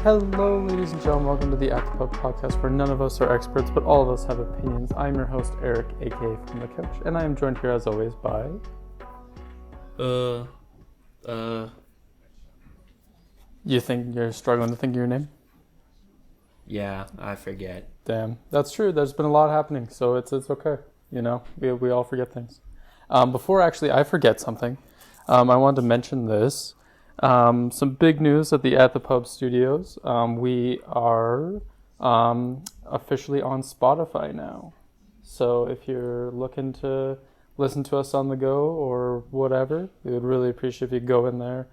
Hello, ladies and gentlemen. Welcome to the At the Pub podcast, where none of us are experts, but all of us have opinions. I'm your host, Eric, aka From the Couch, and I am joined here, as always, by... You think you're struggling to think of your name? Yeah, I forget. Damn, that's true. There's been a lot happening, so it's okay. You know, we all forget things. Before I forget something, I wanted to mention this. Some big news at the Pub Studios. We are officially on Spotify now. So if you're looking to listen to us on the go or whatever, we would really appreciate if you go in there,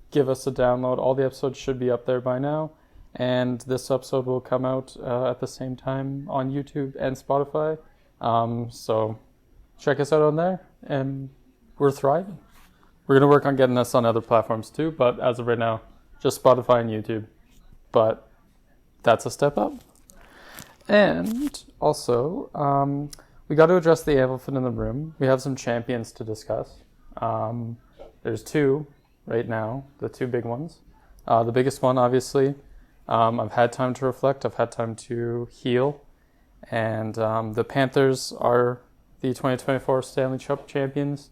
give us a download. All the episodes should be up there by now. And this episode will come out at the same time on YouTube and Spotify. So check us out on there, and we're thriving. We're going to work on getting this on other platforms too, but as of right now, just Spotify and YouTube. But that's a step up. And also, we got to address the elephant in the room. We have some champions to discuss. There's two right now, the two big ones. The biggest one, obviously, I've had time to reflect. I've had time to heal. And the Panthers are the 2024 Stanley Cup champions.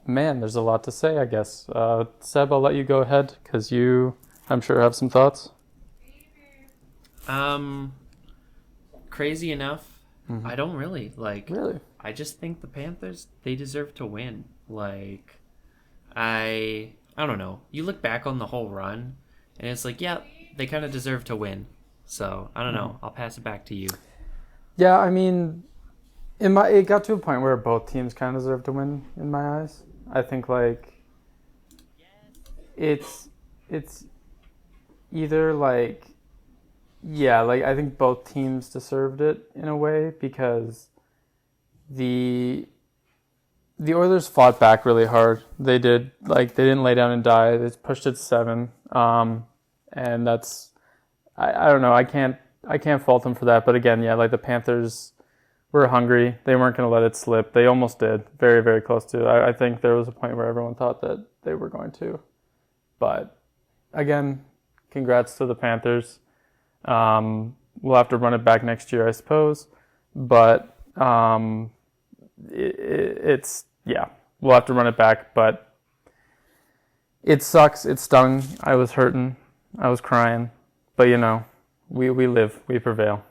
Man, there's a lot to say, I guess. Seb, I'll let you go ahead, because you, I'm sure, have some thoughts. Crazy enough, I don't really. Really? I just think the Panthers, they deserve to win. I don't know. You look back on the whole run, and it's like, yeah, they kind of deserve to win. So, I don't know. I'll pass it back to you. Yeah, I mean, it got to a point where both teams kind of deserve to win, in my eyes. I think, it's either, I think both teams deserved it in a way, because the Oilers fought back really hard. They did, they didn't lay down and die. They pushed it 7. And that's, I don't know, I can't fault them for that. But again, yeah, the Panthers were hungry. They weren't going to let it slip. They almost did. Very, very close to. I think there was a point where everyone thought that they were going to. But again, congrats to the Panthers. We'll have to run it back next year, I suppose. But we'll have to run it back. But it sucks. It stung. I was hurting. I was crying. But, we live. We prevail.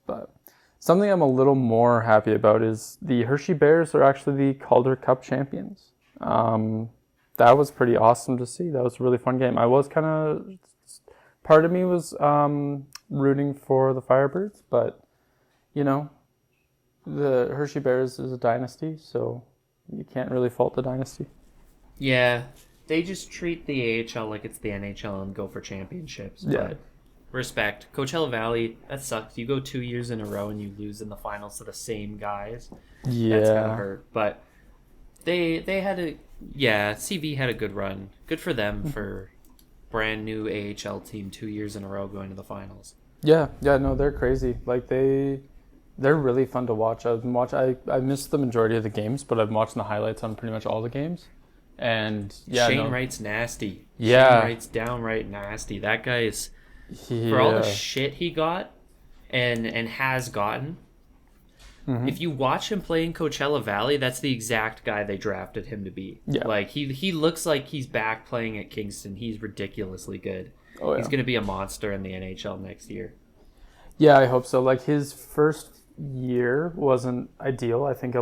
But something I'm a little more happy about is the Hershey Bears are actually the Calder Cup champions. That was pretty awesome to see. That was a really fun game. I was part of me was rooting for the Firebirds, but, the Hershey Bears is a dynasty, so you can't really fault the dynasty. Yeah, they just treat the AHL like it's the NHL and go for championships. Yeah. But respect. Coachella Valley, that sucks. You go 2 years in a row and you lose in the finals to the same guys. Yeah. That's kind of hurt. But they had CV had a good run. Good for them for brand new AHL team 2 years in a row going to the finals. Yeah, no, they're crazy. They're really fun to watch. I missed the majority of the games, but I've watched the highlights on pretty much all the games. And Shane Wright's nasty. Yeah. Shane Wright's downright nasty. That guy is, for all the shit he got and has gotten, if you watch him play in Coachella Valley, that's the exact guy they drafted him to be. Yeah. He looks like he's back playing at Kingston. He's ridiculously good. Oh, yeah. He's going to be a monster in the NHL next year. Yeah, I hope so. His first year wasn't ideal. I think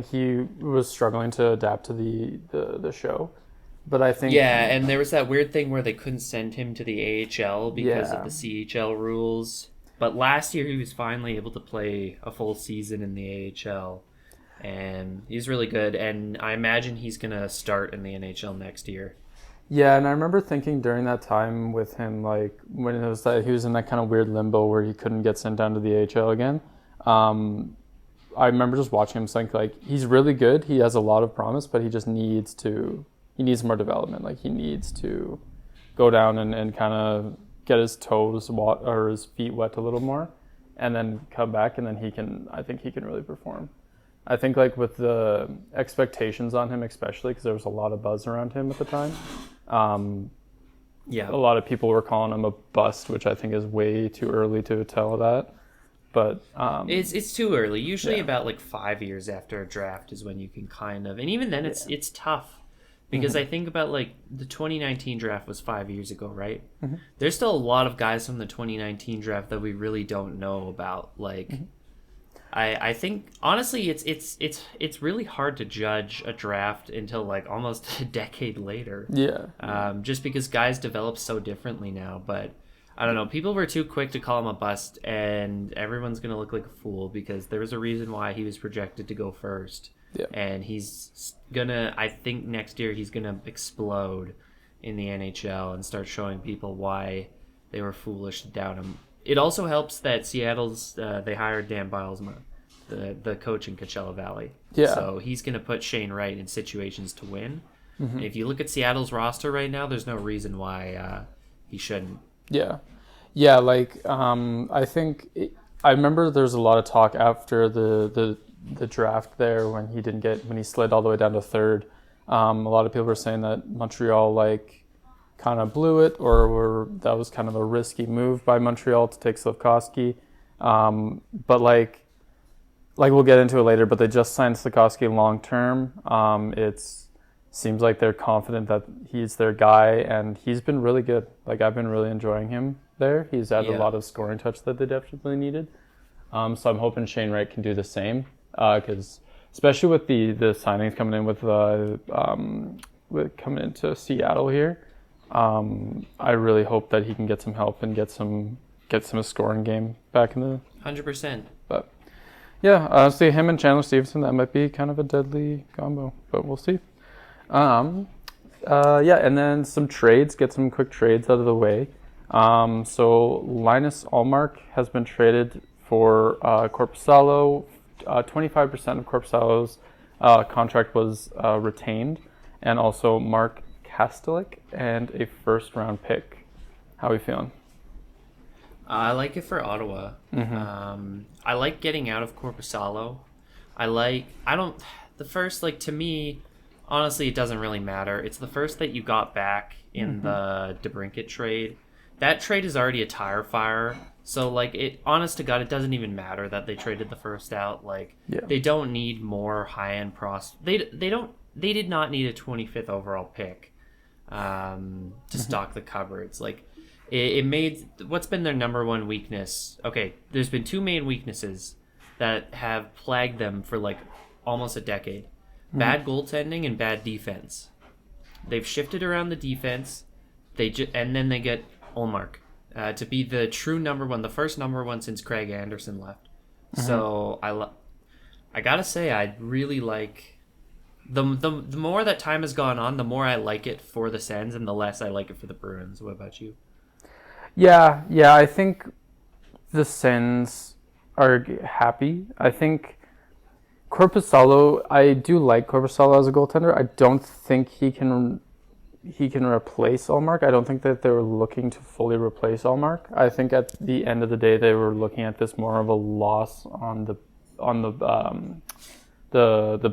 he was struggling to adapt to the show. But I think... Yeah, and there was that weird thing where they couldn't send him to the AHL because of the CHL rules. But last year he was finally able to play a full season in the AHL. And he's really good. And I imagine he's going to start in the NHL next year. Yeah, and I remember thinking during that time with him, when it was he was in that kind of weird limbo where he couldn't get sent down to the AHL again. I remember just watching him think, he's really good. He has a lot of promise, but he just needs more development. He needs to go down and kind of get his toes or his feet wet a little more, and then come back, and then I think he can really perform. I think with the expectations on him, especially because there was a lot of buzz around him at the time, Yeah. A lot of people were calling him a bust, which I think is way too early to tell that. But it's too early. Usually about like 5 years after a draft is when you can kind of, and even then it's tough because I think about like the 2019 draft was 5 years ago, right? There's still a lot of guys from the 2019 draft that we really don't know about. Like, I think honestly, it's really hard to judge a draft until like almost a decade later. Yeah. Just because guys develop so differently now, but. I don't know. People were too quick to call him a bust, and everyone's going to look like a fool because there was a reason why he was projected to go first. Yeah. And he's going to, I think next year he's going to explode in the NHL and start showing people why they were foolish to doubt him. It also helps that Seattle's, they hired Dan Bilesma, the coach in Coachella Valley. Yeah. So he's going to put Shane Wright in situations to win. And if you look at Seattle's roster right now, there's no reason why he shouldn't. Yeah, like I think I remember there's a lot of talk after the draft there when he slid all the way down to third. A lot of people were saying that Montreal like kind of blew it, or that was kind of a risky move by Montreal to take Slafkovsky. But like we'll get into it later, but they just signed Slafkovsky long term. Seems like they're confident that he's their guy, and he's been really good. Like, I've been really enjoying him there. He's added a lot of scoring touch that they definitely needed. So I'm hoping Shane Wright can do the same, because especially with the signings coming in with coming into Seattle here, I really hope that he can get some help and get some scoring game back in the 100%. But yeah, honestly, him and Chandler Stevenson, that might be kind of a deadly combo, but we'll see. And then some trades, get some quick trades out of the way. So Linus Ullmark has been traded for Korpisalo. 25% of Korpisalo's contract was retained, and also Mark Kastelik and a first-round pick. How are we feeling? I like it for Ottawa. I like getting out of Korpisalo. To me, honestly, it doesn't really matter. It's the first that you got back in the DeBrincat trade. That trade is already a tire fire. So, like, honest to God, it doesn't even matter that they traded the first out. Like, they don't need more high-end They did not need a 25th overall pick to stock the cupboards. Like, it made what's been their number one weakness. Okay, there's been two main weaknesses that have plagued them for like almost a decade. Bad goaltending and bad defense. They've shifted around the defense. And then they get Ullmark to be the true number one, the first number one since Craig Anderson left. So I gotta say, I really like the more that time has gone on, the more I like it for the Sens and the less I like it for the Bruins. What about you? Yeah, I think the Sens are happy. I think Korpisalo, I do like Korpisalo as a goaltender. I don't think he can replace Ullmark. I don't think that they were looking to fully replace Ullmark. I think at the end of the day, they were looking at this more of a loss on the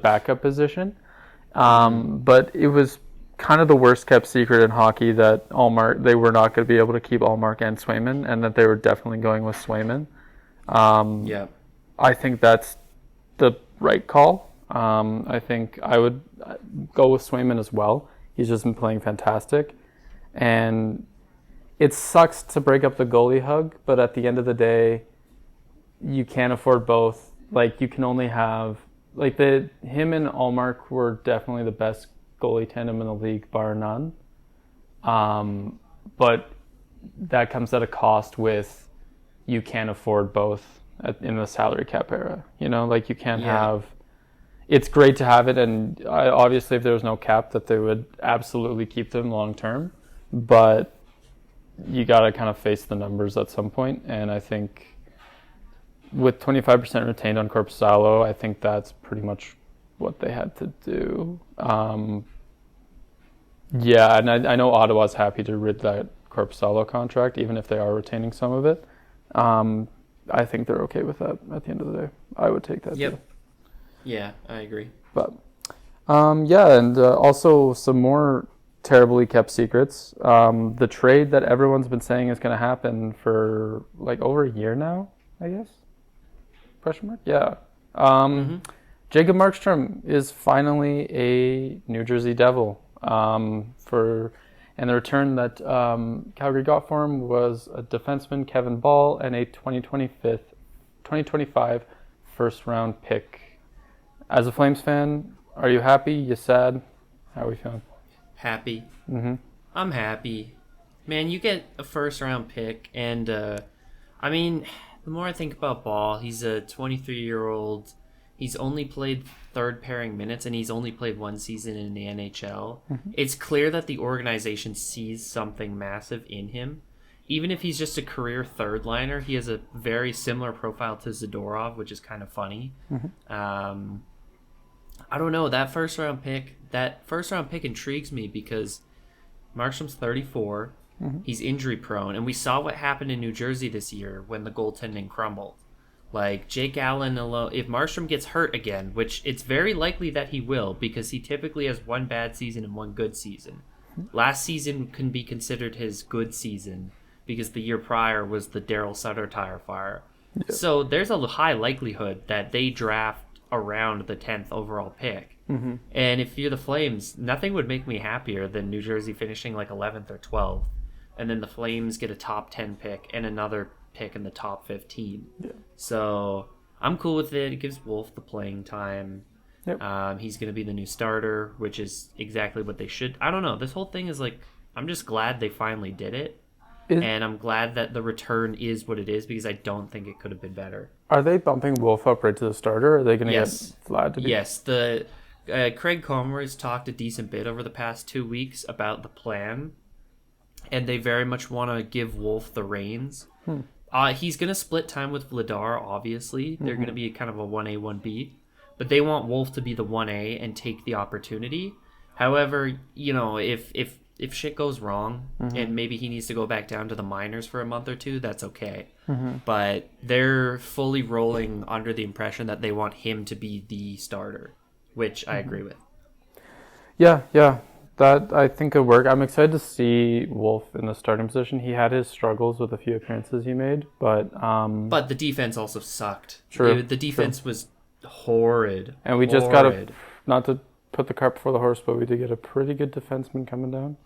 backup position. But it was kind of the worst kept secret in hockey that they were not going to be able to keep Ullmark and Swayman, and that they were definitely going with Swayman. I think that's the right call. I think I would go with Swayman as well. He's just been playing fantastic. And it sucks to break up the goalie hug, but at the end of the day, you can't afford both. Like, you can only have... Like, him and Ullmark were definitely the best goalie tandem in the league, bar none. But that comes at a cost with you can't afford both in the salary cap era. You know, like, you can't have... It's great to have it, and obviously if there was no cap, that they would absolutely keep them long term. But you got to kind of face the numbers at some point, and I think with 25% retained on Korpisalo, I think that's pretty much what they had to do. And I know Ottawa's happy to rid that Korpisalo contract, even if they are retaining some of it. I think they're okay with that at the end of the day. I would take that too. Yeah, I agree. But, and also some more terribly kept secrets. The trade that everyone's been saying is going to happen for like over a year now, I guess. Question mark? Yeah. Jacob Markstrom is finally a New Jersey Devil. And the return that Calgary got for him was a defenseman, Kevin Ball, and a 2025 first round pick. As a Flames fan, are you happy? You sad? How are we feeling? Happy. I'm happy. Man, you get a first round pick, and I mean, the more I think about Ball, he's a 23-year-old. He's only played third pairing minutes, and he's only played one season in the NHL. It's clear that the organization sees something massive in him. Even if he's just a career third liner, he has a very similar profile to Zadorov, which is kind of funny. I don't know, that first round pick intrigues me because Markstrom's 34. He's injury prone, and we saw what happened in New Jersey this year when the goaltending crumbled. Like, Jake Allen alone, if Markstrom gets hurt again, which it's very likely that he will because he typically has one bad season and one good season. Last season can be considered his good season because the year prior was the Daryl Sutter tire fire. So there's a high likelihood that they draft around the 10th overall pick. And if you're the Flames, nothing would make me happier than New Jersey finishing like 11th or 12th, and then the Flames get a top 10 pick and another pick in the top 15. So I'm cool with it. It gives Wolf the playing time. He's going to be the new starter, which is exactly what they should. I don't know. This whole thing is like, I'm just glad they finally did it. And I'm glad that the return is what it is because I don't think it could have been better. Are they bumping Wolf up right to the starter? Or are they going to get Vlad to be? Yes. Craig Commer's talked a decent bit over the past 2 weeks about the plan, and they very much want to give Wolf the reins. He's going to split time with Vladar, obviously. They're going to be kind of a 1A, 1B. But they want Wolf to be the 1A and take the opportunity. However, you know, if shit goes wrong and maybe he needs to go back down to the minors for a month or two, that's okay. But they're fully rolling under the impression that they want him to be the starter, which I agree with. Yeah. That I think could work. I'm excited to see Wolf in the starting position. He had his struggles with a few appearances he made, but the defense also sucked. True. The defense was horrid. And we just got not to put the cart before the horse, but we did get a pretty good defenseman coming down.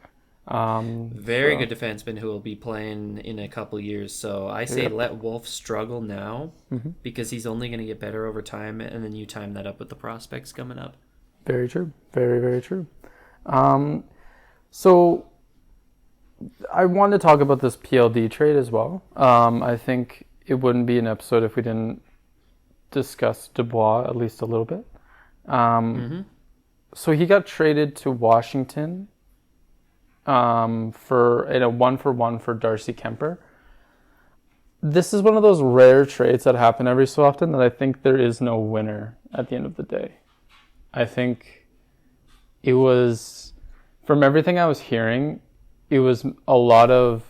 Very good defenseman who will be playing in a couple years. So I say let Wolf struggle now because he's only going to get better over time, and then you time that up with the prospects coming up. Very true. Very, very true. So I want to talk about this PLD trade as well. I think it wouldn't be an episode if we didn't discuss Dubois at least a little bit. So he got traded to Washington for a 1-for-1 for Darcy Kemper. This is one of those rare trades that happen every so often that I think there is no winner at the end of the day. I think it was, from everything I was hearing, it was a lot of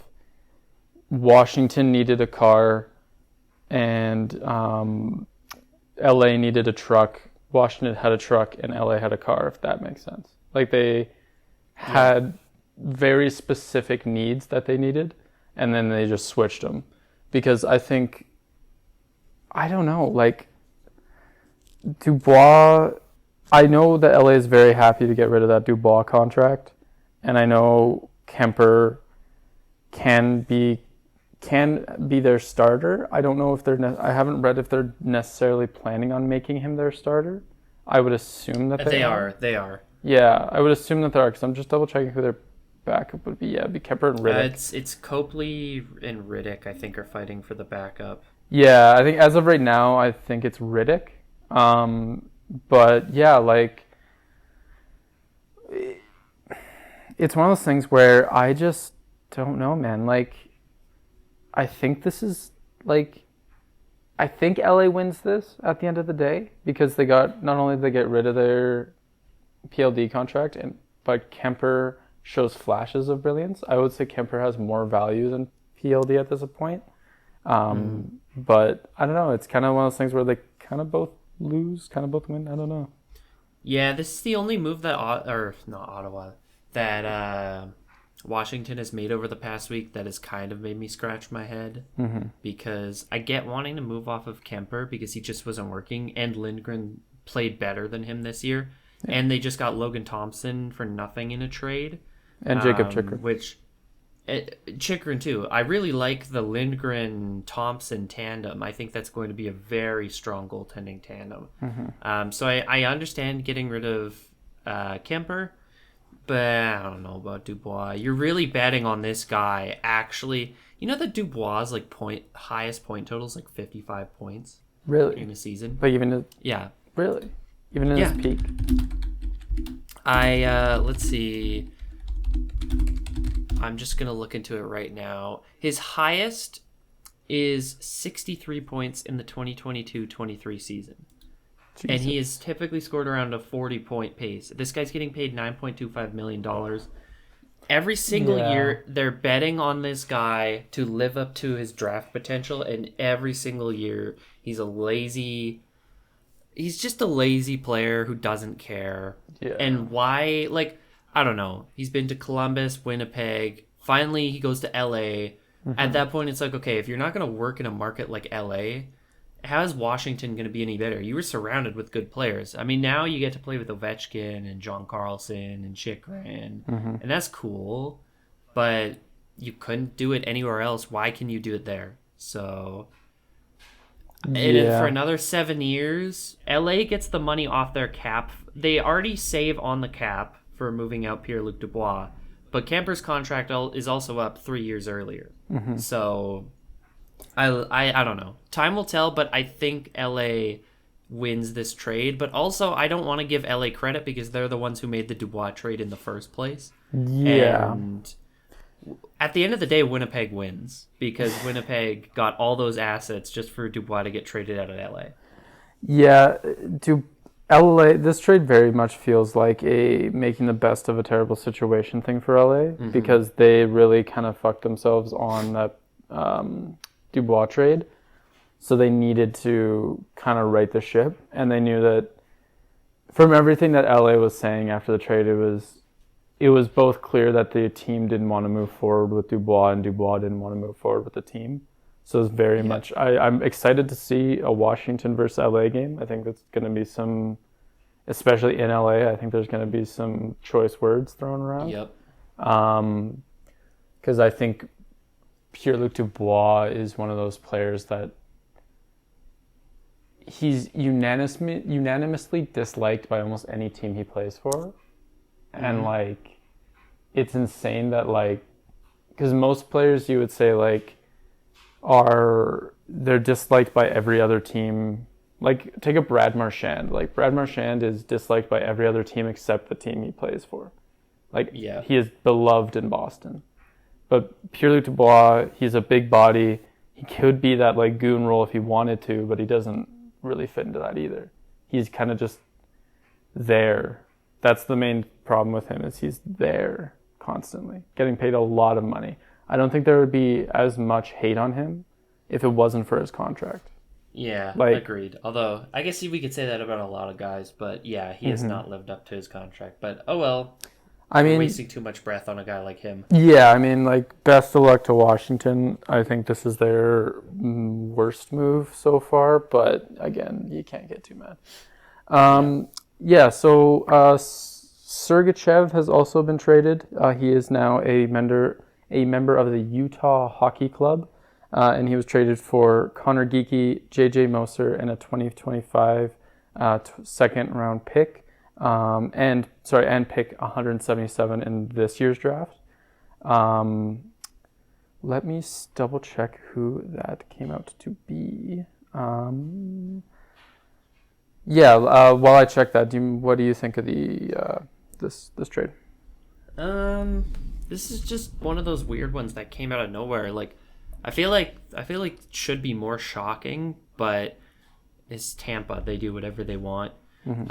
Washington needed a car and LA needed a truck. Washington had a truck and LA had a car, if that makes sense. Like they had very specific needs that they needed, and then they just switched them. Because I think, I don't know, like Dubois, I know that LA is very happy to get rid of that Dubois contract, and I know Kemper can be their starter. I don't know if I haven't read if they're necessarily planning on making him their starter. I would assume that they are. They are. Yeah, I would assume that they are because I'm just double checking who their backup would be. Yeah, it'd be Kemper and Riddick. It's Copley and Riddick, I think, are fighting for the backup. Yeah, I think as of right now, I think it's Riddick. But yeah, like it's one of those things where I just don't know, man. Like, I think this is like, I think LA wins this at the end of the day because they got, not only did they get rid of their PLD contract, but Kemper shows flashes of brilliance. I would say Kemper has more value than PLD at this point. But I don't know. It's kind of one of those things where they kind of both lose, kind of both win. I don't know. Yeah, this is the only move that that Washington has made over the past week that has kind of made me scratch my head, because I get wanting to move off of Kemper because he just wasn't working, and Lindgren played better than him this year, and they just got Logan Thompson for nothing in a trade, and Jacob Chikrin. Which Chikrin too. I really like the Lindgren-Thompson tandem. I think that's going to be a very strong goaltending tandem. So I understand getting rid of Kemper, but I don't know about Dubois. You're really betting on this guy. Actually, you know that Dubois' like highest point total is like 55 points. Really? In a season. Like even yeah. Really? Even in his peak. Let's see. I'm just gonna look into it right now. His highest is 63 points in the 2022-23 season. Jesus. And he has typically scored around a 40-point pace. This guy's getting paid $9.25 million. Every single year, they're betting on this guy to live up to his draft potential, and every single year, he's just a lazy player who doesn't care. Yeah. And why, like, I don't know. He's been to Columbus, Winnipeg. Finally, he goes to LA. At that point, it's like, okay, if you're not going to work in a market like LA, how is Washington going to be any better? You were surrounded with good players. I mean, now you get to play with Ovechkin and John Carlson and Chikrin, and that's cool, but you couldn't do it anywhere else. Why can you do it there? So, and for another 7 years, LA gets the money off their cap. They already save on the cap for moving out Pierre-Luc Dubois, but Kemper's contract is also up 3 years earlier. So I don't know. Time will tell, but I think LA wins this trade. But also, I don't want to give LA credit because they're the ones who made the Dubois trade in the first place. Yeah. And at the end of the day, Winnipeg wins because Winnipeg got all those assets just for Dubois to get traded out of LA. Yeah, LA, this trade very much feels like a making the best of a terrible situation thing for LA because they really kind of fucked themselves on that Dubois trade. So they needed to kind of right the ship, and they knew that from everything that LA was saying after the trade, it was both clear that the team didn't want to move forward with Dubois, and Dubois didn't want to move forward with the team. So it's very much. I'm excited to see a Washington versus LA game. I think that's going to be some, especially in LA. I think there's going to be some choice words thrown around. Yep. Because I think Pierre-Luc Dubois is one of those players that he's unanimously disliked by almost any team he plays for. And, like, it's insane that, like, because most players you would say, like, they're disliked by every other team. Like, take a Brad Marchand. Like, Brad Marchand is disliked by every other team except the team he plays for. Like, he is beloved in Boston. But Pierre-Luc Dubois, he's a big body. He could be that, like, goon role if he wanted to, but he doesn't really fit into that either. He's kind of just there. That's the main problem with him, is he's there constantly, getting paid a lot of money. I don't think there would be as much hate on him if it wasn't for his contract. Yeah, agreed. Although, I guess we could say that about a lot of guys, but yeah, he has not lived up to his contract. But, oh well. I mean, wasting too much breath on a guy like him. Yeah, I mean, like, best of luck to Washington. I think this is their worst move so far, but again, you can't get too mad. So Sergachev has also been traded. He is now a member of the Utah Hockey Club, and he was traded for Connor Geekie, JJ Moser, and a 2025 second round pick. And pick 177 in this year's draft. Let me double check who that came out to be. While I check that, what do you think of the this trade? This is just one of those weird ones that came out of nowhere. Like, I feel like it should be more shocking, but it's Tampa. They do whatever they want.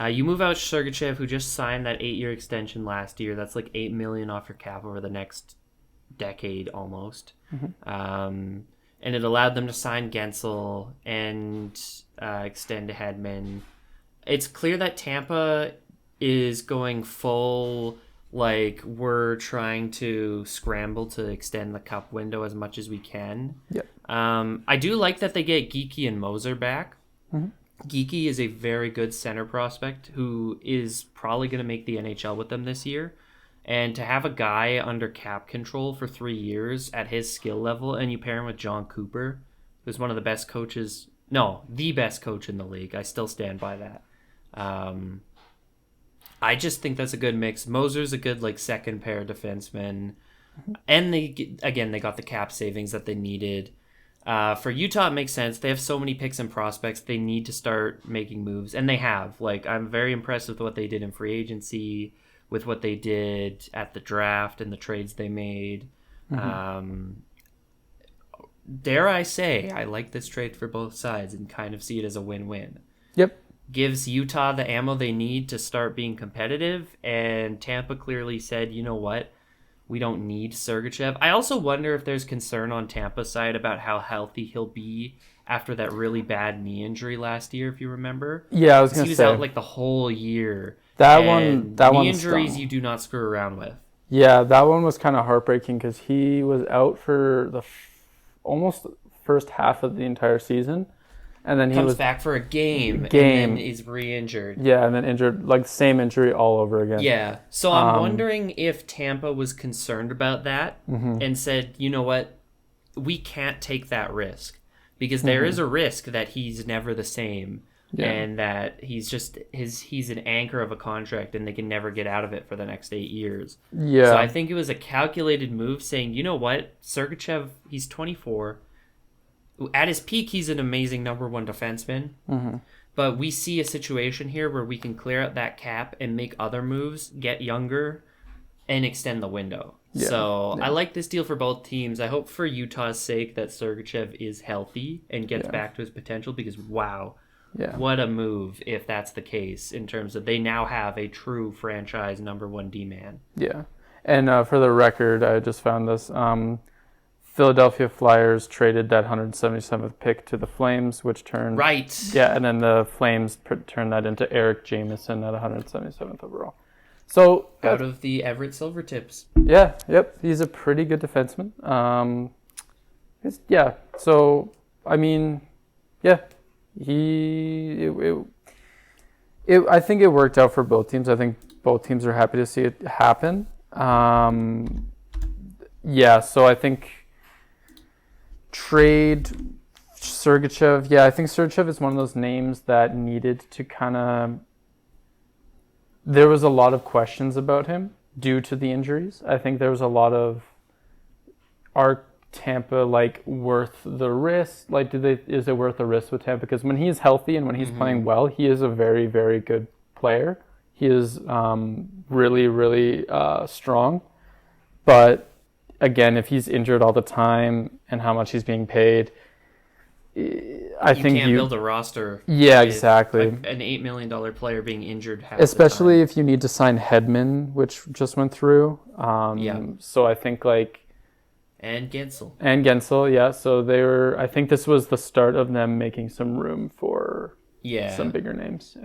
You move out Sergachev, who just signed that 8-year extension last year. That's like $8 million off your cap over the next decade almost. And it allowed them to sign Gensel and extend Hedman. It's clear that Tampa is going full like we're trying to scramble to extend the cup window as much as we can. Yep. I do like that they get Geeky and Moser back. Mm-hmm. Geeky is a very good center prospect who is probably going to make the NHL with them this year. And to have a guy under cap control for 3 years at his skill level, and you pair him with John Cooper, who's one of the best coaches, the best coach in the league. I still stand by that. I just think that's a good mix. Moser's a good like second pair defenseman. And they got the cap savings that they needed. For Utah, it makes sense. They have so many picks and prospects. They need to start making moves, and they have. Like, I'm very impressed with what they did in free agency, with what they did at the draft and the trades they made. Dare I say, I like this trade for both sides and kind of see it as a win-win. Yep. Gives Utah the ammo they need to start being competitive, and Tampa clearly said, you know what? We don't need Sergachev. I also wonder if there's concern on Tampa's side about how healthy he'll be after that really bad knee injury last year, if you remember. Yeah, I was going to say. He was out like the whole year. That knee one injuries stung. you do not screw around with. Yeah, that one was kind of heartbreaking because he was out for the almost first half of the entire season. And then he comes was back for a game and then is re-injured. Yeah, and then injured, like the same injury all over again. Yeah, so I'm wondering if Tampa was concerned about that and said, you know what, we can't take that risk because there is a risk that he's never the same and that he's just he's an anchor of a contract and they can never get out of it for the next 8 years. Yeah. So I think it was a calculated move saying, you know what, Sergachev, he's 24. At his peak, he's an amazing number one defenseman. But we see a situation here where we can clear out that cap and make other moves, get younger, and extend the window. Yeah. I like this deal for both teams. I hope for Utah's sake that Sergachev is healthy and gets back to his potential because, wow, what a move if that's the case in terms of they now have a true franchise number one D-man. Yeah. And for the record, I just found this. Philadelphia Flyers traded that 177th pick to the Flames, which turned... Right. Yeah, and then the Flames turned that into Eric Jameson at 177th overall. So... Out of the Everett Silvertips. Yeah, yep. He's a pretty good defenseman. So, I mean, yeah. I think it worked out for both teams. I think both teams are happy to see it happen. So I think... Trade Sergachev. Yeah, I think Sergachev is one of those names that needed to kind of... There was a lot of questions about him due to the injuries. I think there was a lot of... Are Tampa, worth the risk? Is it worth the risk with Tampa? Because when he's healthy and when he's playing well, he is a very, very good player. He is really, really strong. But... Again, if he's injured all the time and how much he's being paid, I think you can't build a roster. Yeah, exactly. An $8 million player being injured half especially the time. If you need to sign Hedman, which just went through. So I think and Gensel. Yeah. So I think this was the start of them making some room for some bigger names.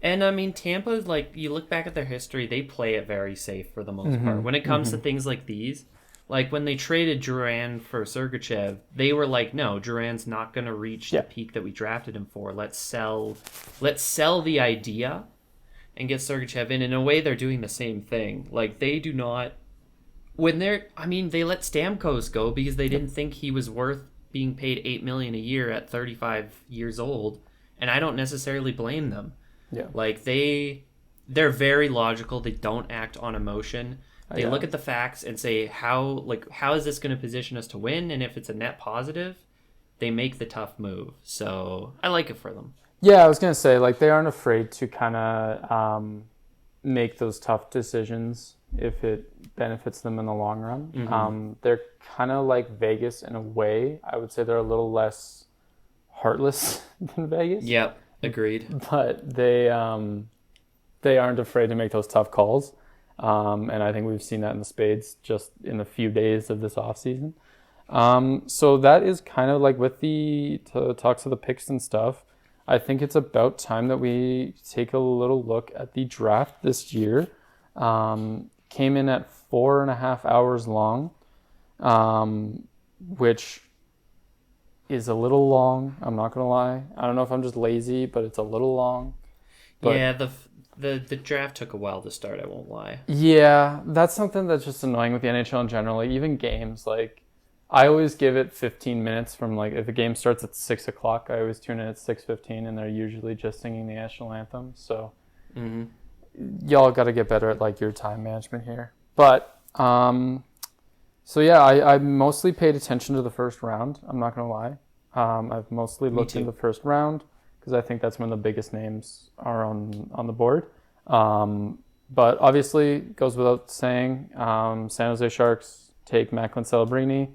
And I mean, Tampa, you look back at their history, they play it very safe for the most part. When it comes to things like these, like when they traded Duran for Sergachev, they were like, no, Duran's not going to reach the peak that we drafted him for. Let's sell the idea and get Sergachev in. In a way, they're doing the same thing. They do not... they let Stamkos go because they didn't think he was worth being paid $8 million a year at 35 years old. And I don't necessarily blame them. Yeah. They're very logical. They don't act on emotion. They look at the facts and say, how is this going to position us to win? And if it's a net positive, they make the tough move. So I like it for them. Yeah, I was going to say, they aren't afraid to kind of make those tough decisions if it benefits them in the long run. They're kind of like Vegas in a way. I would say they're a little less heartless than Vegas. Yep. Agreed. But they aren't afraid to make those tough calls. And I think we've seen that in the spades just in a few days of this offseason. So that is kind of with the talks of the picks and stuff. I think it's about time that we take a little look at the draft this year. came in at 4.5 hours long, which is a little long. I'm not gonna lie. I don't know if I'm just lazy, but it's a little long. But yeah, the draft took a while to start. I won't lie. yeah, that's something that's just annoying with the NHL in general. Like, even games, like I always give it 15 minutes from like if a game starts at 6 o'clock, I always tune in at 6:15, and they're usually just singing the national anthem. So y'all got to get better at like your time management here. But so yeah, I mostly paid attention to the first round. I'm not gonna lie. I've mostly looked in the first round because I think that's when the biggest names are on the board. But obviously, it goes without saying, San Jose Sharks take Macklin Celebrini.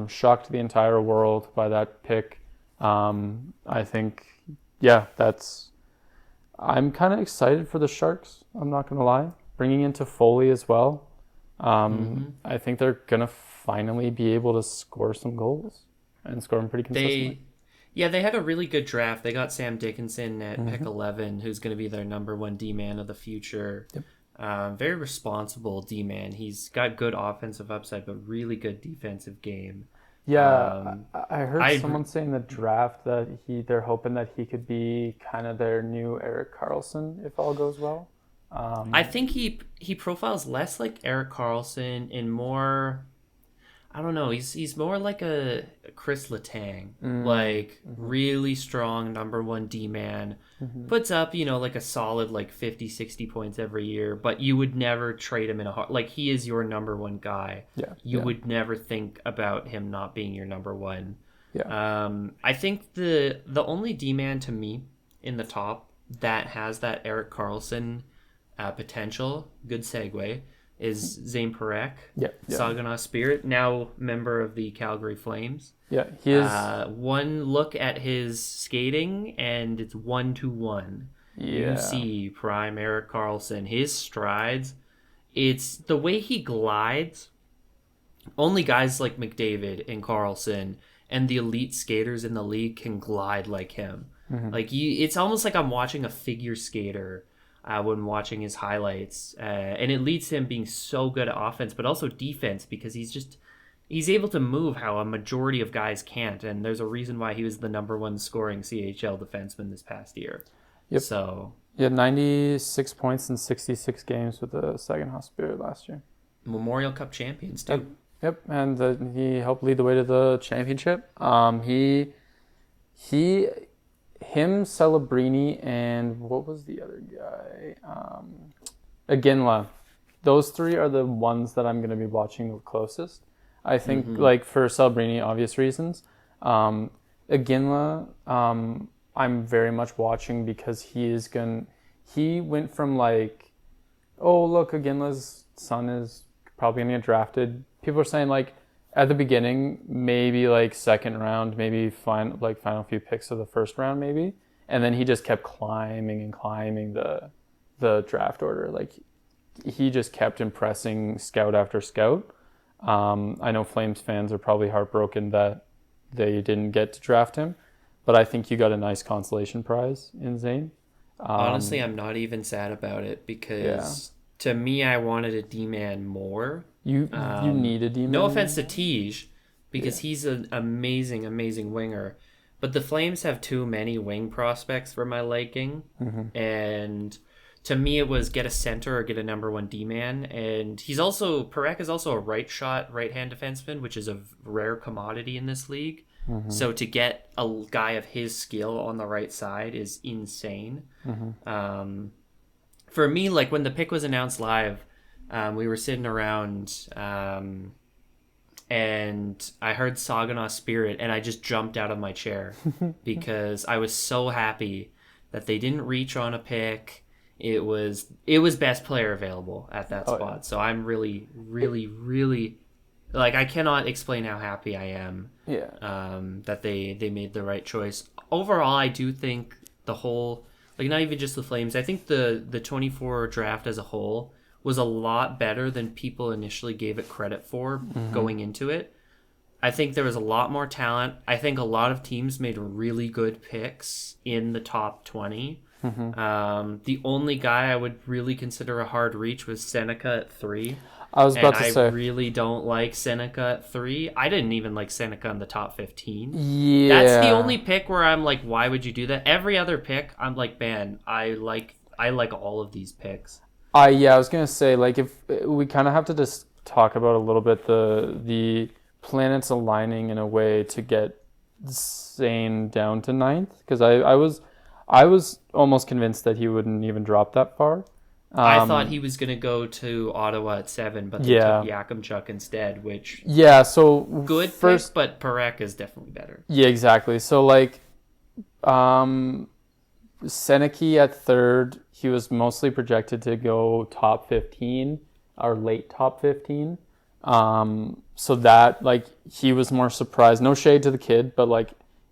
Shocked the entire world by that pick. I think, yeah, I'm kind of excited for the Sharks. I'm not gonna lie. Bringing in Foley as well. I think they're gonna finally be able to score some goals and score them pretty consistently. They had a really good draft. They got Sam Dickinson at pick 11, who's going to be their number one D-man of the future. Yep. Very responsible D-man. He's got good offensive upside, but really good defensive game. Yeah, I heard someone say in the draft that they're hoping that he could be kind of their new Erik Karlsson if all goes well. I think he profiles less like Erik Karlsson and more, I don't know, he's more like a Chris Letang, really strong number one D-man, puts up, like a solid like 50, 60 points every year, but you would never trade him in like he is your number one guy. You would never think about him not being your number one. I think the only D-man to me in the top that has that Erik Karlsson potential, good segue, is Zane Parekh, Saginaw Spirit, now member of the Calgary Flames. Yeah, he is. One look at his skating, and it's 1-1. You see prime Erik Karlsson, his strides. It's the way he glides. Only guys like McDavid and Karlsson and the elite skaters in the league can glide like him. It's almost like I'm watching a figure skater. When watching his highlights, and it leads to him being so good at offense, but also defense, because he's able to move how a majority of guys can't, and there's a reason why he was the number one scoring CHL defenseman this past year. Yep. So he had 96 points in 66 games with the Saginaw Spirit last year. Memorial Cup champions too. Yep, and he helped lead the way to the championship. Him, Celebrini, and what was the other guy? Aginla. Those three are the ones that I'm going to be watching the closest. I think, like, for Celebrini, obvious reasons. Aginla, I'm very much watching because he went from, like, oh, look, Aginla's son is probably going to get drafted. People are saying, like, at the beginning, maybe like second round, maybe final few picks of the first round, maybe, and then he just kept climbing the draft order. Like, he just kept impressing scout after scout. I know Flames fans are probably heartbroken that they didn't get to draft him, but I think you got a nice consolation prize in Zane. Honestly, I'm not even sad about it because to me, I wanted a D-man more. You need a D-man. No offense to Tej, because he's an amazing, amazing winger. But the Flames have too many wing prospects for my liking. And to me, it was get a center or get a number one D-man. And Parekh is also a right-hand defenseman, which is a rare commodity in this league. So to get a guy of his skill on the right side is insane. For me, like when the pick was announced live, we were sitting around and I heard Saginaw Spirit and I just jumped out of my chair because I was so happy that they didn't reach on a pick. It was best player available at that spot. Yeah. So I'm really, really, really, like, I cannot explain how happy I am that they made the right choice. Overall, I do think the whole, like, not even just the Flames, I think the 24 draft as a whole was a lot better than people initially gave it credit for going into it. I think there was a lot more talent. I think a lot of teams made really good picks in the top 20. The only guy I would really consider a hard reach was Seneca at 3. I was about to I say. really don't like Seneca at 3. I didn't even like Seneca in the top 15. Yeah. That's the only pick where I'm like, why would you do that? Every other pick, I'm like, man, I like all of these picks. I was gonna say, like, if we kind of have to just talk about a little bit the planets aligning in a way to get Zane down to ninth, because I was almost convinced that he wouldn't even drop that far. I thought he was gonna go to Ottawa at 7, but they took Yakimchuk instead, which so good first, pick, but Parekh is definitely better. Yeah, exactly. So like, Seneki at 3rd, he was mostly projected to go top 15 or late top 15. So that, like, he was more surprised. No shade to the kid, but like,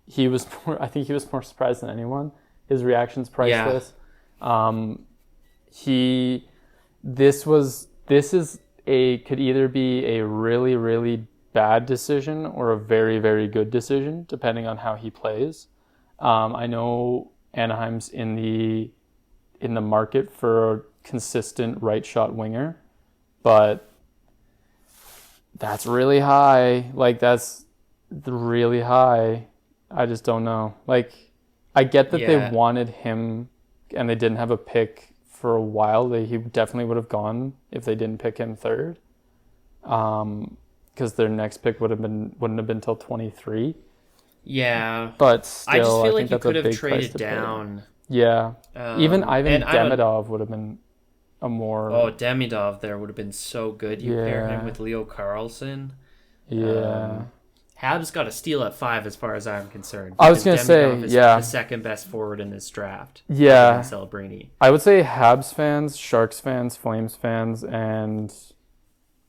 I think he was more surprised than anyone. His reaction's priceless. Yeah. Could either be a really, really bad decision or a very, very good decision, depending on how he plays. I know Anaheim's in the market for a consistent right shot winger, but that's really high. Like, that's really high. I just don't know. Like, I get that they wanted him and they didn't have a pick for a while. He definitely would have gone if they didn't pick him 3rd. Because their next pick wouldn't have been till 23. Yeah. But still, I just feel like you could have traded down. Yeah. Even Ivan Demidov would have been a more... Oh, Demidov there would have been so good. You pair him with Leo Carlson. Yeah. Habs got a steal at 5 as far as I'm concerned. I was going to say, the second best forward in this draft. Yeah. Celebrini. I would say Habs fans, Sharks fans, Flames fans, and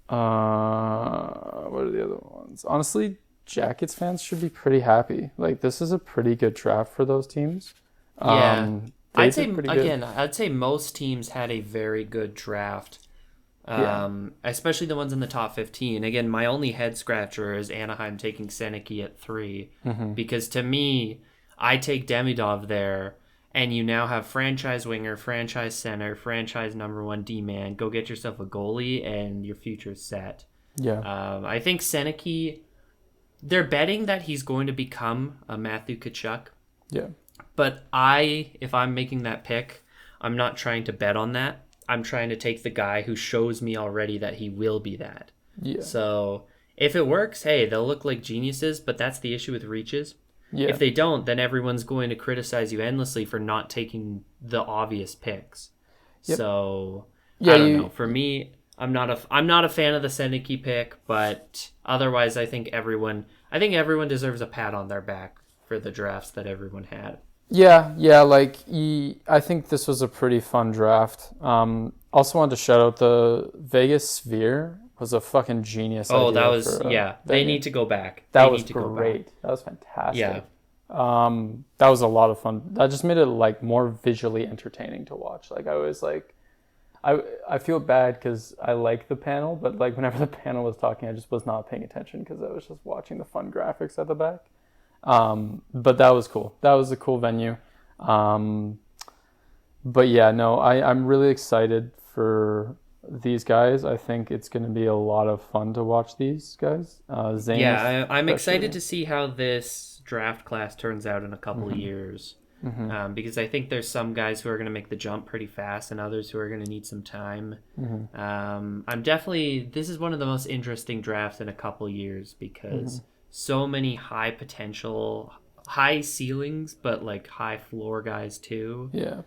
what are the other ones? Honestly, Jackets fans should be pretty happy. Like, this is a pretty good draft for those teams. Yeah. I'd say most teams had a very good draft. Especially the ones in the top 15. Again, my only head scratcher is Anaheim taking Seneki at 3, because to me, I take Demidov there, and you now have franchise winger, franchise center, franchise number 1 D-man. Go get yourself a goalie, and your future's set. Yeah. I think Seneki, they're betting that he's going to become a Matthew Tkachuk. Yeah. But if I'm making that pick, I'm not trying to bet on that. I'm trying to take the guy who shows me already that he will be that. Yeah. So if it works, hey, they'll look like geniuses, but that's the issue with reaches. Yeah. If they don't, then everyone's going to criticize you endlessly for not taking the obvious picks. Yep. So I don't know. For me, I'm not a fan of the Seneki pick, but otherwise I think everyone deserves a pat on their back for the drafts that everyone had. Yeah, like, I think this was a pretty fun draft. Also wanted to shout out the Vegas Sphere was a fucking genius idea. Oh, that was, they need to go back. That was great. That was fantastic. Yeah. That was a lot of fun. That just made it, like, more visually entertaining to watch. Like, I was like, I feel bad because I like the panel, but, like, whenever the panel was talking, I just was not paying attention because I was just watching the fun graphics at the back. But that was cool. That was a cool venue. But yeah, no, I'm really excited for these guys. I think it's going to be a lot of fun to watch these guys. Zane, I'm excited to see how this draft class turns out in a couple of years. Because I think there's some guys who are going to make the jump pretty fast and others who are going to need some time. This is one of the most interesting drafts in a couple of years because so many high potential, high ceilings, but like high floor guys too. Yeah.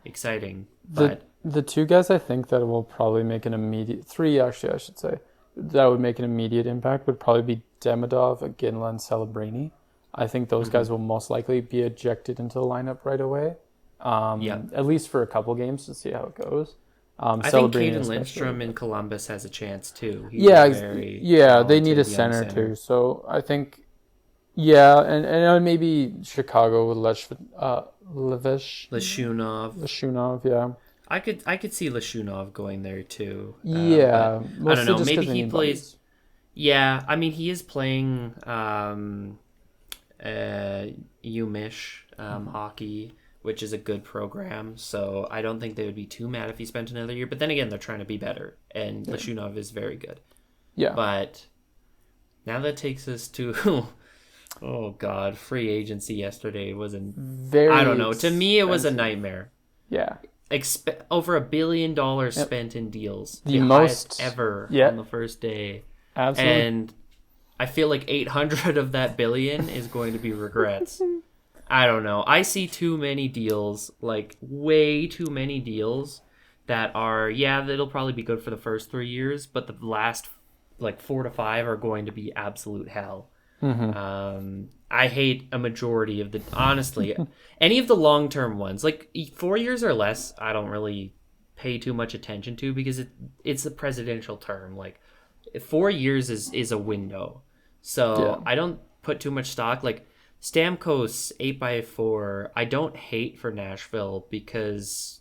Exciting. The 2 guys I think that will probably make an immediate, 3 actually I should say, that would make an immediate impact would probably be Demidov, Iginla, and Celebrini. I think those guys will most likely be ejected into the lineup right away. At least for a couple games to see how it goes. I think Caden Lindstrom in Columbus has a chance too. He's they need a center too. So I think, and maybe Chicago with Leshunov, yeah. I could see Leshunov going there too. I don't know. Maybe he plays. Yeah, I mean he is playing UMich hockey. which is a good program. So I don't think they would be too mad if he spent another year. But then again, they're trying to be better, and Lashunov is very good. Yeah. But now that takes us to, oh God, free agency yesterday was I don't know. To me, it was a nightmare. Yeah. Over $1 billion spent in deals. The most most ever on the first day. Absolutely. And I feel like 800 of that billion is going to be regrets. I don't know. I see too many deals, like way too many deals that are, that'll probably be good for the first 3 years, but the last like 4 to 5 are going to be absolute hell. I hate a majority of honestly, any of the long-term ones, like 4 years or less, I don't really pay too much attention to because it's a presidential term. Like 4 years is a window. So I don't put too much stock. Like Stamkos 8x4, I don't hate for Nashville because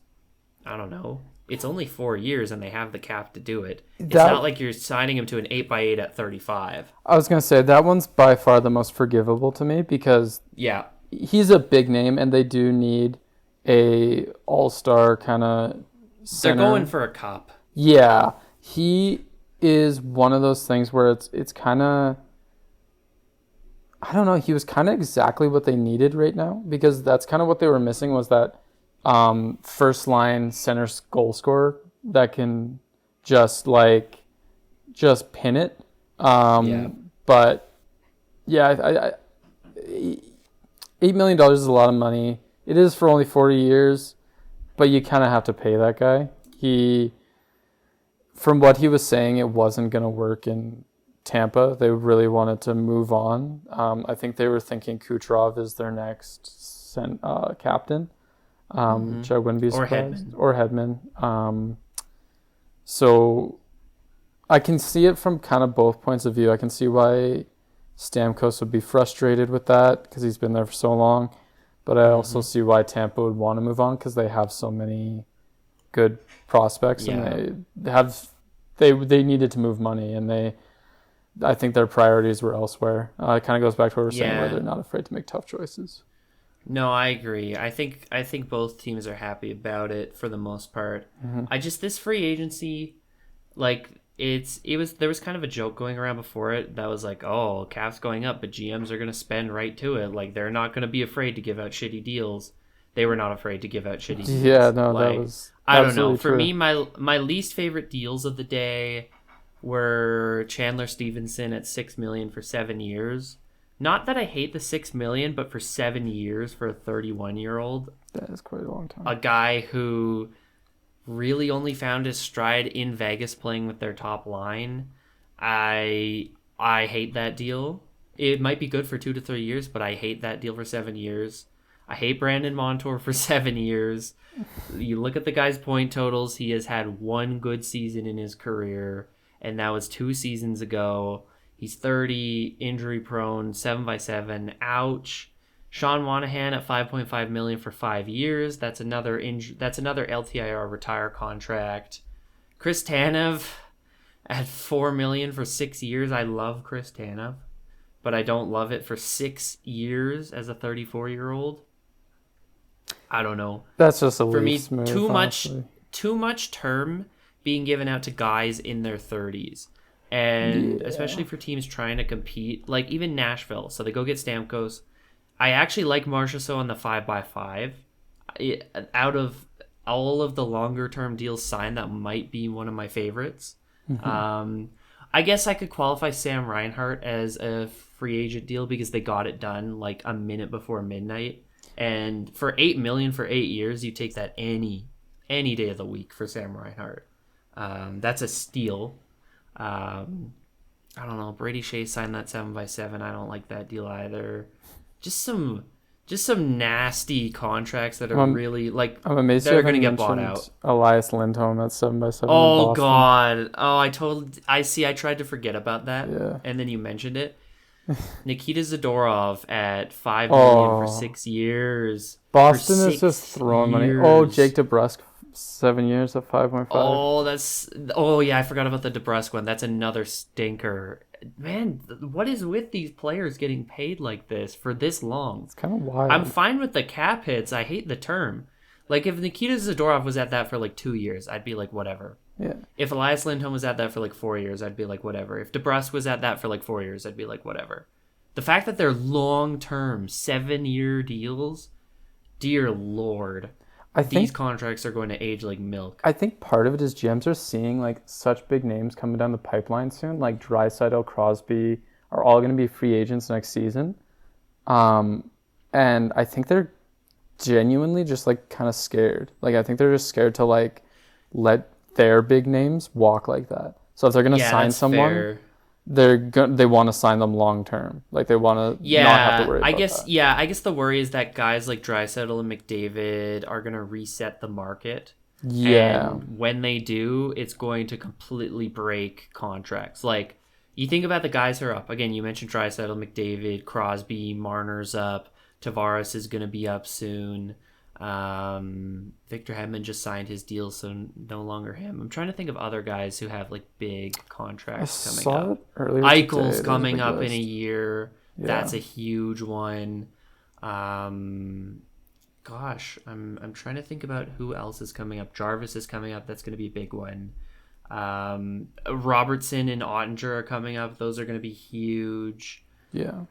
I don't know. It's only 4 years and they have the cap to do it. It's not like you're signing him to an 8x8 at 35. I was going to say that one's by far the most forgivable to me because he's a big name and they do need a all-star kind of center. They're going for a cup. Yeah. He is one of those things where it's kind of, I don't know, he was kind of exactly what they needed right now because that's kind of what they were missing was that first line center goal scorer that can just pin it. But yeah, $8 million is a lot of money. It is for only 40 years, but you kind of have to pay that guy. From what he was saying, it wasn't going to work in Tampa. They really wanted to move on. I think they were thinking Kucherov is their next captain. Which I wouldn't be surprised. Or Hedman. So I can see it from kind of both points of view. I can see why Stamkos would be frustrated with that because he's been there for so long. But I also see why Tampa would want to move on because they have so many good prospects and they needed to move money and I think their priorities were elsewhere. It kind of goes back to what we were saying where they're not afraid to make tough choices. No, I agree. I think both teams are happy about it for the most part. This free agency, like there was kind of a joke going around before it that was like, oh, cap's going up, but GMs are going to spend right to it. Like they're not going to be afraid to give out shitty deals. They were not afraid to give out shitty deals. Yeah, no, like, that was I don't know. For me, my least favorite deals of the day were Chandler Stevenson at $6 million for 7 years. Not that I hate the $6 million, but for 7 years for a 31-year-old, that is quite a long time. A guy who really only found his stride in Vegas playing with their top line. I hate that deal. It might be good for 2 to 3 years, but I hate that deal for 7 years. I hate Brandon Montour for 7 years. You look at the guy's point totals. He has had one good season in his career, and that was 2 seasons ago. He's 30, injury prone, 7x7. Ouch. Sean Monahan at $5.5 million for 5 years. That's another LTIR retire contract. Chris Tanev at $4 million for 6 years. I love Chris Tanev, but I don't love it for 6 years as a 34-year-old. I don't know. That's just for me move, too honestly. much term being given out to guys in their 30s. And especially for teams trying to compete, like even Nashville. So they go get Stamkos. I actually like Marchessault on the 5x5. Out of all of the longer term deals signed, that might be one of my favorites. I guess I could qualify Sam Reinhart as a free agent deal because they got it done like a minute before midnight. And for $8 million for 8 years, you take that any day of the week for Sam Reinhart. That's a steal. I don't know. Brady Shea signed that 7x7. I don't like that deal either. Just some nasty contracts that are really like I'm amazed they're going to get bought out. Elias Lindholm at 7x7. Oh God! Oh, I tried to forget about that. Yeah. And then you mentioned it. Nikita Zadorov at $5 million for 6 years. Boston is just throwing money. Oh, Jake DeBrusk, 7 years at 5.5. Oh, I forgot about the DeBrusk one. That's another stinker. man, what is with these players getting paid like this for this long? It's kind of wild. I'm fine with the cap hits. I hate the term. Like, if Nikita Zadorov was at that for like 2 years, I'd be like, whatever. Yeah. If Elias Lindholm was at that for like 4 years, I'd be like, whatever. If DeBrusk was at that for like 4 years, I'd be like, whatever. The fact that they're long-term, 7-year deals, dear Lord, these contracts are going to age like milk. I think part of it is GMs are seeing like such big names coming down the pipeline soon, like Draisaitl, Crosby, are all going to be free agents next season. And I think they're genuinely just like kind of scared. Like I think they're just scared to like let their big names walk like that. So if they're gonna sign someone, fair. They want to sign them long term. Like they want to not have to worry about that. Yeah, I guess the worry is that guys like Draisaitl and McDavid are gonna reset the market. Yeah. And when they do, it's going to completely break contracts. Like you think about the guys who are up. Again, you mentioned Draisaitl, McDavid, Crosby, Marner's up. Tavares is going to be up soon. Victor Hedman just signed his deal, so no longer him. I'm trying to think of other guys who have like big contracts coming up. Eichel's coming up in a year. Yeah. That's a huge one. Gosh, I'm trying to think about who else is coming up. Jarvis is coming up. That's going to be a big one. Robertson and Ottinger are coming up. Those are going to be huge. Yeah.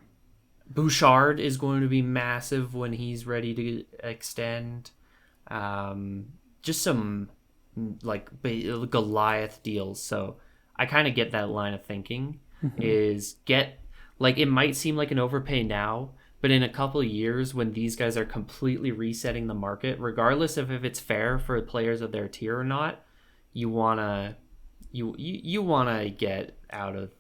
Bouchard is going to be massive when he's ready to extend. Just some like Goliath deals. So I kind of get that line of thinking. Is get like it might seem like an overpay now, but in a couple of years when these guys are completely resetting the market, regardless of if it's fair for players of their tier or not, you wanna get out of.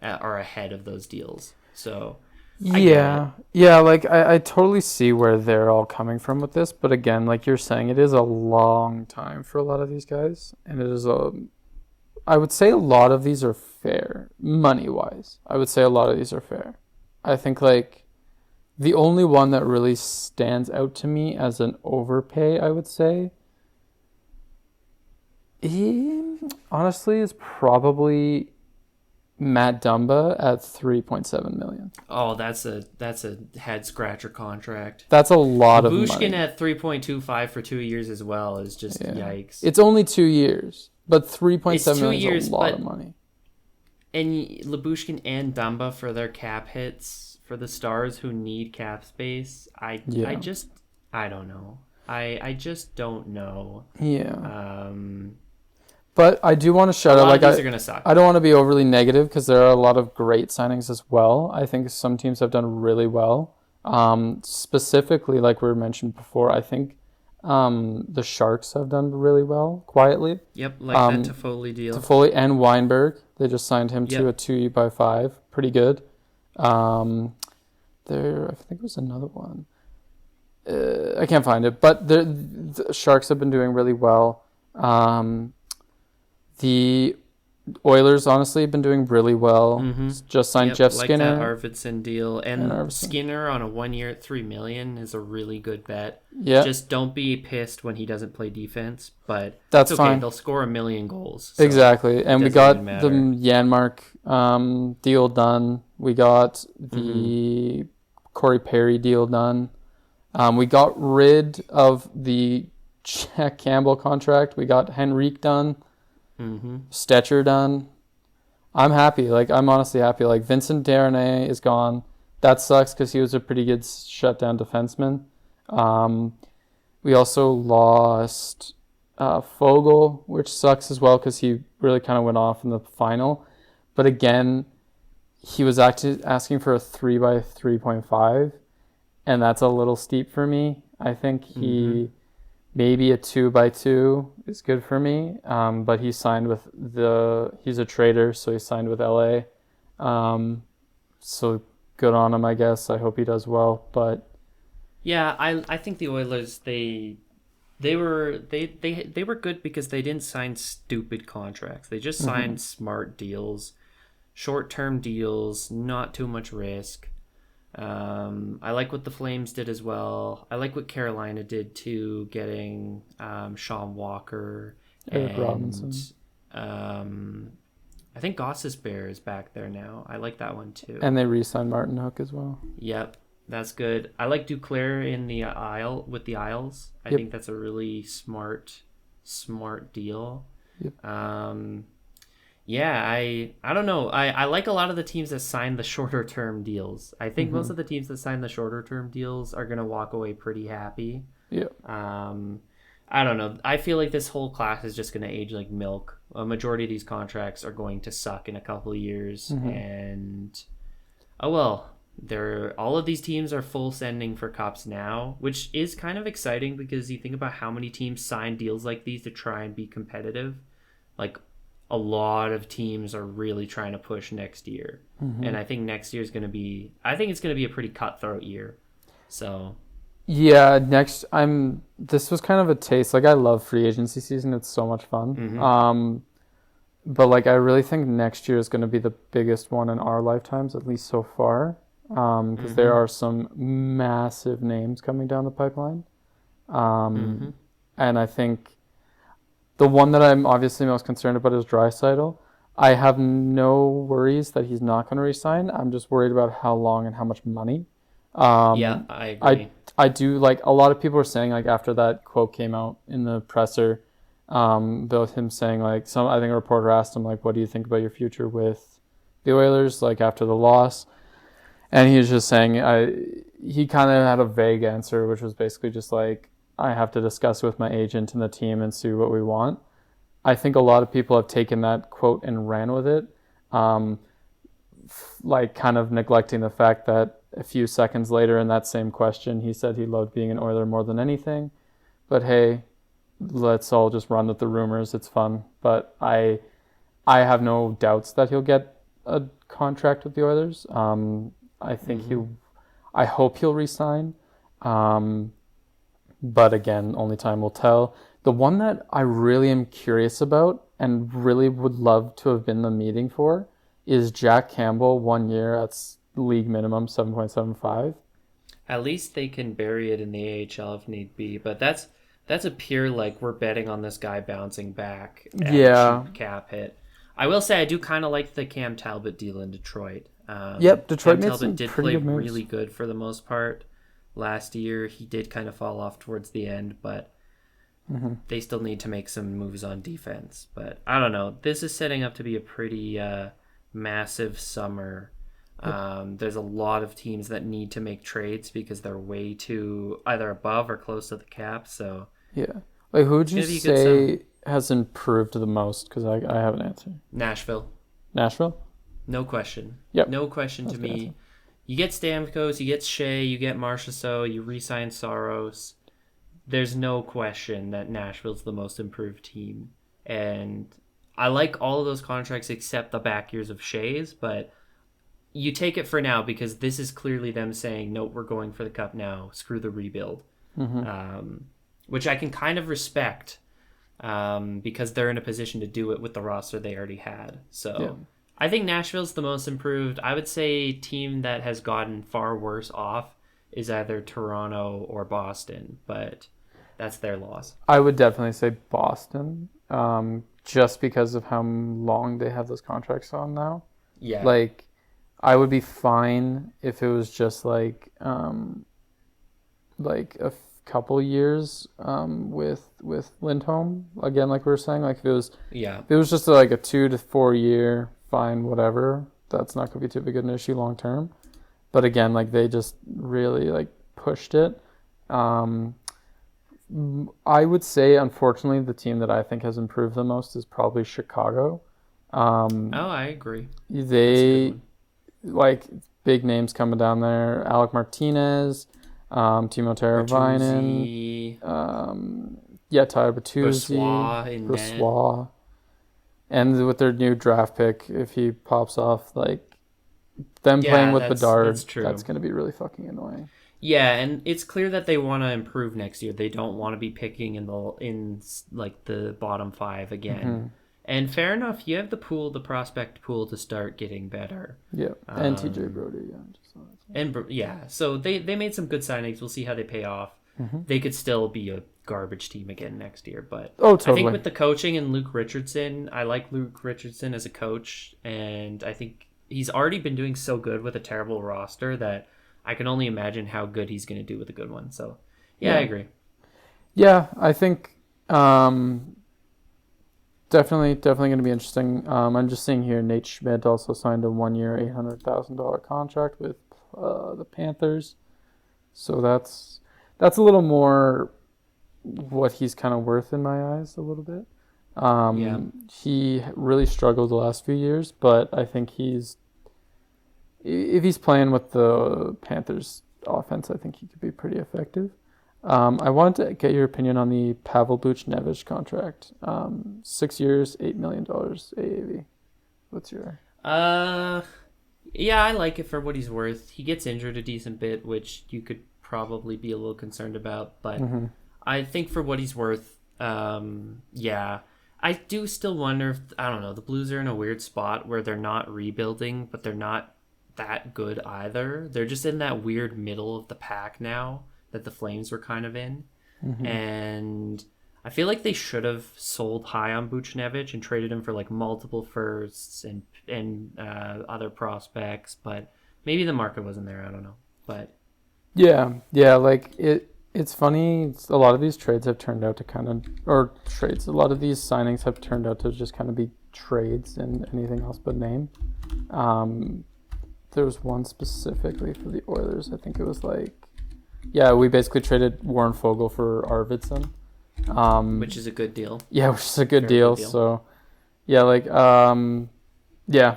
Are ahead of those deals. So yeah, like I totally see where they're all coming from with this, but again, like you're saying, it is a long time for a lot of these guys, and it is I would say a lot of these are fair money wise. I would say a lot of these are fair. I think like the only one that really stands out to me as an overpay, I would say, honestly is probably Matt Dumba at $3.7 million. Oh, that's a head scratcher contract. That's a lot of money. Lyubushkin at 3.25 for 2 years as well is just yikes. It's only 2 years, but 3.7 million is a lot of money. And Lyubushkin and Dumba for their cap hits for the Stars who need cap space. I don't know. I just don't know. Yeah. But I do want to shout out, like, these are gonna suck. I don't want to be overly negative because there are a lot of great signings as well. I think some teams have done really well. Specifically, like we mentioned before, I think the Sharks have done really well quietly. Yep, like that Toffoli deal. Toffoli and Weinberg, they just signed him to a 2x5. Pretty good. I think it was another one. I can't find it, but the Sharks have been doing really well. The Oilers, honestly, have been doing really well. Mm-hmm. Just signed Jeff Skinner. Like that Arvidsson deal. And Skinner on a 1 year at $3 million is a really good bet. Yeah. Just don't be pissed when he doesn't play defense, but that's okay. Fine. They'll score 1 million goals. So exactly. And we got the Janmark deal done. We got the Corey Perry deal done. We got rid of the Jack Campbell contract. We got Henrique done. Stetcher done. I'm happy. Like, I'm honestly happy. Like, Vincent Darnay is gone. That sucks because he was a pretty good shutdown defenseman. We also lost Fogle, which sucks as well because he really kind of went off in the final. But again, he was actually asking for a 3x3.5, and that's a little steep for me. I think maybe a 2x2 is good for me, but he signed with he's a trader, so he signed with LA. So good on him, I guess. I hope he does well. But yeah, I think the Oilers they were good because they didn't sign stupid contracts. They just signed smart deals, short-term deals, not too much risk. I like what the Flames did as well. I like what Carolina did too, getting Sean Walker Eric Robinson. I think Goss's Bear is back there now. I like that one too. And they re-signed Martin Hook as well. Yep, that's good. I like Duclair in the Isle with the Isles. I think that's a really smart deal. Yep. Yeah, I don't know. I like a lot of the teams that sign the shorter term deals. I think most of the teams that sign the shorter term deals are gonna walk away pretty happy. Yeah. I don't know. I feel like this whole class is just gonna age like milk. A majority of these contracts are going to suck in a couple of years, and oh well. All of these teams are full sending for cups now, which is kind of exciting because you think about how many teams sign deals like these to try and be competitive. Like a lot of teams are really trying to push next year, and I think next year is going to be. I think it's going to be a pretty cutthroat year. So yeah, this was kind of a taste. Like I love free agency season; it's so much fun. But like I really think next year is going to be the biggest one in our lifetimes, at least so far. Because there are some massive names coming down the pipeline. And I think the one that I'm obviously most concerned about is Draisaitl. I have no worries that he's not going to resign. I'm just worried about how long and how much money. Yeah, I agree. I do, like, a lot of people are saying, like, after that quote came out in the presser, about him saying, like, I think a reporter asked him, like, what do you think about your future with the Oilers, like, after the loss? And he was just saying, he kind of had a vague answer, which was basically just like, I have to discuss with my agent and the team and see what we want. I think a lot of people have taken that quote and ran with it, like kind of neglecting the fact that a few seconds later in that same question, he said he loved being an Oiler more than anything. But hey, let's all just run with the rumors. It's fun. But I have no doubts that he'll get a contract with the Oilers. I think I hope he'll resign. But again, only time will tell. The one that I really am curious about and really would love to have been the meeting for is Jack Campbell, 1 year at league minimum, 7.75. At least they can bury it in the AHL if need be. But that's a pure, like, we're betting on this guy bouncing back. Yeah. Cheap cap hit. I will say I do kind of like the Cam Talbot deal in Detroit. Detroit made Talbot some did pretty play good moves. really good for the most part last year. He did kind of fall off towards the end, but they still need to make some moves on defense. But I don't know. This is setting up to be a pretty massive summer. There's a lot of teams that need to make trades because they're way too either above or close to the cap. So yeah, like who would you say has improved the most? Because I have an answer. Nashville. No question. Yep. No question to me. Answer. You get Stamkos, you get Shea, you get Marchessault, you re-sign Saros. There's no question that Nashville's the most improved team. And I like all of those contracts except the back years of Shea's, but you take it for now because this is clearly them saying, no, we're going for the cup now. Screw the rebuild. Which I can kind of respect because they're in a position to do it with the roster they already had. So... yeah. I think Nashville's the most improved. I would say team that has gotten far worse off is either Toronto or Boston, but that's their loss. I would definitely say Boston, just because of how long they have those contracts on now. Yeah. Like, I would be fine if it was just like a couple years with Lindholm again, like we were saying. Like if it was just like a 2 to 4 year. Fine, whatever. That's not going to be too big of an issue long term. But again, like they just really like pushed it. I would say, unfortunately, the team that I think has improved the most is probably Chicago. I agree. They like big names coming down there. Alec Martinez, Timo Teravainen, Tyler Bertuzzi, Brossoit. And with their new draft pick, if he pops off, like them playing with Bedard, that's going to be really fucking annoying. Yeah, and it's clear that they want to improve next year. They don't want to be picking in the bottom 5 again. And fair enough, you have the prospect pool to start getting better. Yeah, and TJ Brody, so they made some good signings. We'll see how they pay off. They could still be a garbage team again next year. But Oh, I think totally. with the coaching and Luke Richardson, I like Luke Richardson as a coach, and I think he's already been doing so good with a terrible roster that I can only imagine how good he's going to do with a good one. So, yeah, I Yeah. agree. Yeah, I think definitely going to be interesting. I'm just seeing here Nate Schmidt also signed a 1 year, $800,000 contract with the Panthers. So that's a little more what he's kind of worth in my eyes a little bit. Yeah. He really struggled the last few years, but I think if he's playing with the Panthers offense, I think he could be pretty effective. I wanted to get your opinion on the Pavel Buchnevich contract. 6 years, $8 million AAV. What's your... Yeah, I like it for what he's worth. He gets injured a decent bit, which you could probably be a little concerned about, but I think for what he's worth, yeah. I do still wonder if, I don't know, the Blues are in a weird spot where they're not rebuilding, but they're not that good either. They're just in that weird middle of the pack now that the Flames were kind of in. And I feel like they should have sold high on Buchnevich and traded him for like multiple firsts and other prospects, but maybe the market wasn't there. I don't know, but Yeah, like it's funny. A lot of these trades have turned out to a lot of these signings have turned out to just kind of be trades and anything else but name. There was one specifically for the Oilers. I think it was we basically traded Warren Fogle for Arvidsson. which is a good deal. Yeah, which is a good Very deal. good deal. So, yeah,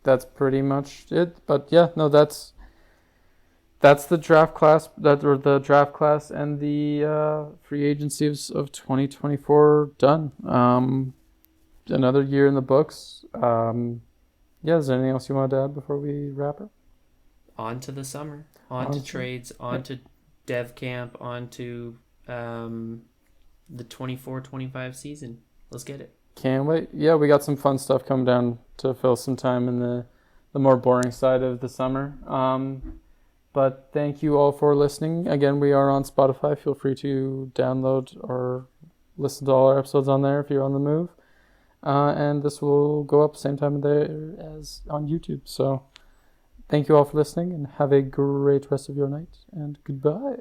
that's pretty much it. But yeah, no, that's the draft class. The draft class and the free agency of 2024 done. Another year in the books. Yeah, is there anything else you wanted to add before we wrap it? On to the summer, on to trades, on to dev camp, on to the 24-25 season. Let's get it. Can't wait. Yeah, we got some fun stuff coming down to fill some time in the more boring side of the summer. But thank you all for listening. Again, we are on Spotify. Feel free to download or listen to all our episodes on there if you're on the move. And this will go up same time of day as on YouTube. So thank you all for listening and have a great rest of your night and goodbye.